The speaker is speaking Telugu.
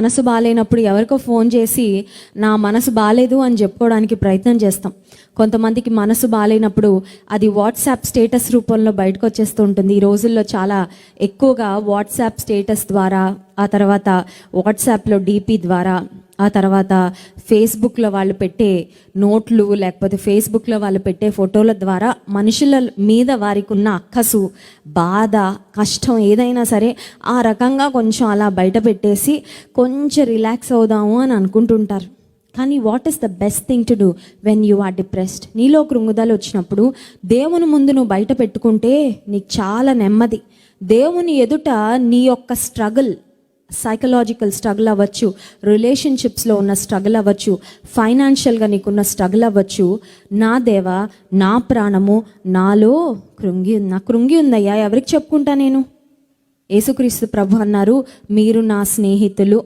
మనసు బాగాలేనప్పుడు ఎవరికో ఫోన్ చేసి నా మనసు బాగాలేదు అని చెప్పుకోవడానికి ప్రయత్నం చేస్తాం. కొంతమందికి మనసు బాగాలేనప్పుడు అది వాట్సాప్ స్టేటస్ రూపంలో బయటకు వచ్చేస్తూ ఉంటుంది. ఈ రోజుల్లో చాలా ఎక్కువగా వాట్సాప్ స్టేటస్ ద్వారా, ఆ తర్వాత వాట్సాప్లో డీపీ ద్వారా, ఆ తర్వాత ఫేస్బుక్లో వాళ్ళు పెట్టే నోట్లు, లేకపోతే ఫేస్బుక్లో వాళ్ళు పెట్టే ఫోటోల ద్వారా మనుషుల మీద వారికి ఉన్న అక్కసు, బాధ, కష్టం ఏదైనా సరే ఆ రకంగా కొంచెం అలా బయట పెట్టేసి కొంచెం రిలాక్స్ అవుదాము అని అనుకుంటుంటారు. కానీ what is the best thing to do when you are depressed? నీలో కృంగుదల వచ్చినప్పుడు దేవుని ముందు నువ్వు బయట పెట్టుకుంటే నీకు చాలా నెమ్మది. దేవుని ఎదుట నీ యొక్క స్ట్రగుల్, సైకలాజికల్ స్ట్రగుల్ అవ్వచ్చు, రిలేషన్షిప్స్లో ఉన్న స్ట్రగుల్ అవ్వచ్చు, ఫైనాన్షియల్గా నీకున్న స్ట్రగుల్ అవ్వచ్చు, నా దేవా నా ప్రాణము నాలో కృంగి ఉందయ్యా, ఎవరికి చెప్పుకుంటా నేను? యేసుక్రీస్తు ప్రభు అన్నారు, మీరు నా స్నేహితులు